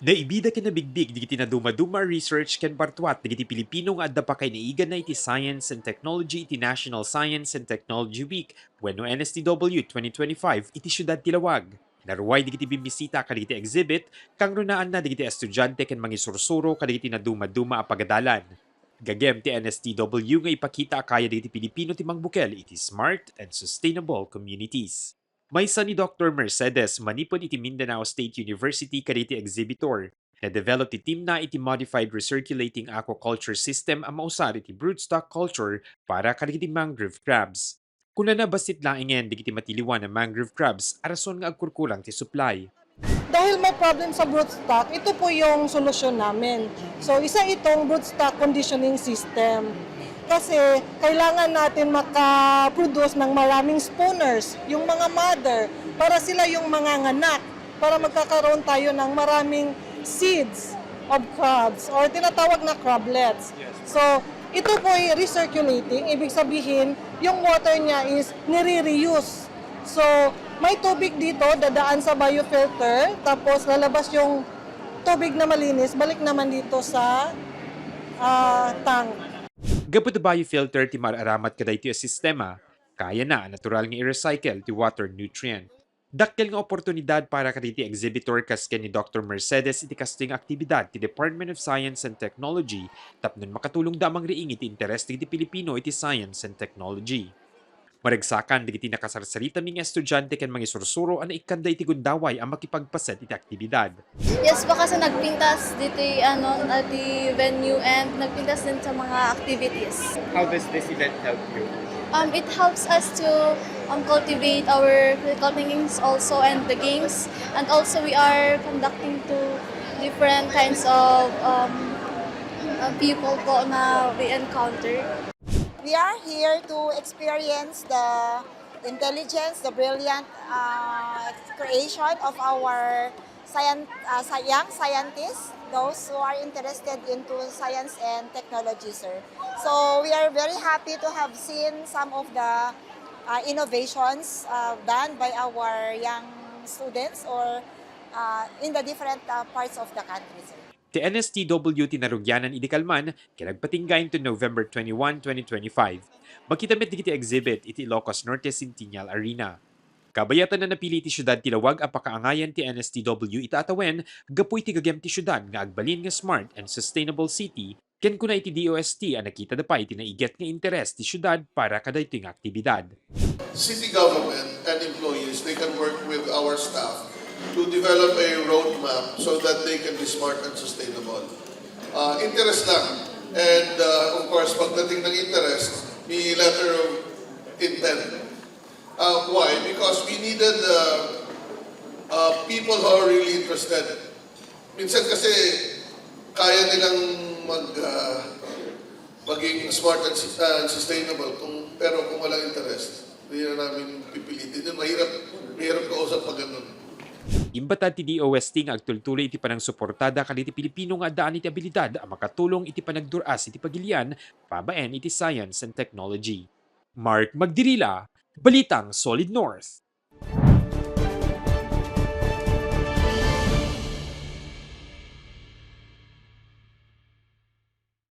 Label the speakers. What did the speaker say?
Speaker 1: Naibida kinabigbig digiti Nadumaduma research ken partuat digiti Pilipino nga adda pa kay naigan na iti Science and Technology iti National Science and Technology Week wenno NSTW 2025 iti syudad ti Lawag. Naruway digiti bimbisita kadagiti exhibit kang runaan na digiti estudyante ken mangisursuro kadagiti Nadumaduma a pagadalan. Gagem ti NSTW nga ipakita kaya digiti Pilipino ti mangbukel iti smart and sustainable communities. Maysa ni Dr. Mercedes manipod iti Mindanao State University kaditi exhibitor. Na-develop ti team na iti modified recirculating aquaculture system ang mausar iti broodstock culture para kadagiti mangrove crabs. Kuna na basit laingen digiti matiliwan ng mangrove crabs, arason nga agkurkurang ti supply.
Speaker 2: Dahil may problem sa broodstock, ito po yung solusyon namin. So isa itong broodstock conditioning system. Kasi kailangan natin makaproduce ng maraming spawners, yung mga mother, para sila yung mga nganak, para magkakaroon tayo ng maraming seeds of crabs or tinatawag na crablets. So ito po ay recirculating, ibig sabihin yung water niya is nire-reuse. So may tubig dito, dadaan sa biofilter, tapos lalabas yung tubig na malinis, balik naman dito sa tank.
Speaker 1: Gapot the biofilter ti mararamat kaday ti sistema, kaya na natural nga i-recycle ti water nutrient. Dakkel nga oportunidad para kaditi exhibitor kas ken ni Dr. Mercedes iti kasting aktibidad ti Department of Science and Technology tapnon makatulong damang riing iti interes ti Pilipino iti science and technology. Maragsakan digiti nakasarsarita ming estudyante ken mangisursuro an ikanda iti gundaway ang makipagpaset iti aktibidad.
Speaker 3: Yes, baka sa nagpintas dito di venue and nagpintas din sa mga activities.
Speaker 1: How does this event help you?
Speaker 3: It helps us to cultivate our critical thinkings also and the games, and also we are conducting to different kinds of people po na we encounter.
Speaker 4: We are here to experience the intelligence, the brilliant creation of our young scientists, those who are interested into science and technology, sir. So we are very happy to have seen some of the innovations done by our young students or in the different parts of the country, sir.
Speaker 1: Ti NSTW tinarugyanan idikalman kinagpatinggayin to November 21, 2025. Magkitamit digiti exhibit iti ILOCOS Norte Centennial Arena. Kabayatan na napili ti syudad ti Lawag a pakaangayan ti NSTW itaatawen gapu iti gagem ti syudad nga agbalin nga smart and sustainable city ken kuna iti DOST ang nakita da pa iti naiget nga interes ti syudad para kadaytoy nga aktibidad.
Speaker 5: City government and employees, they can work with our staff to develop a roadmap so that they can be smart and sustainable. Interest lang. And of course, pagdating ng interest, may letter of intent. Why? Because we needed people who are really interested. Minsan kasi kaya nilang maging smart and sustainable, pero kung walang interest, hindi na namin pipilitin. Mahirap kausap pag ganun.
Speaker 1: Imbatad ti DOST nga agtultuloy iti panang suportada kaditi Pilipino nga addaan iti abilidad ang makatulong iti panagduras iti pagilian pabaen iti science and technology. Mark Magdirila, Balitang Solid North.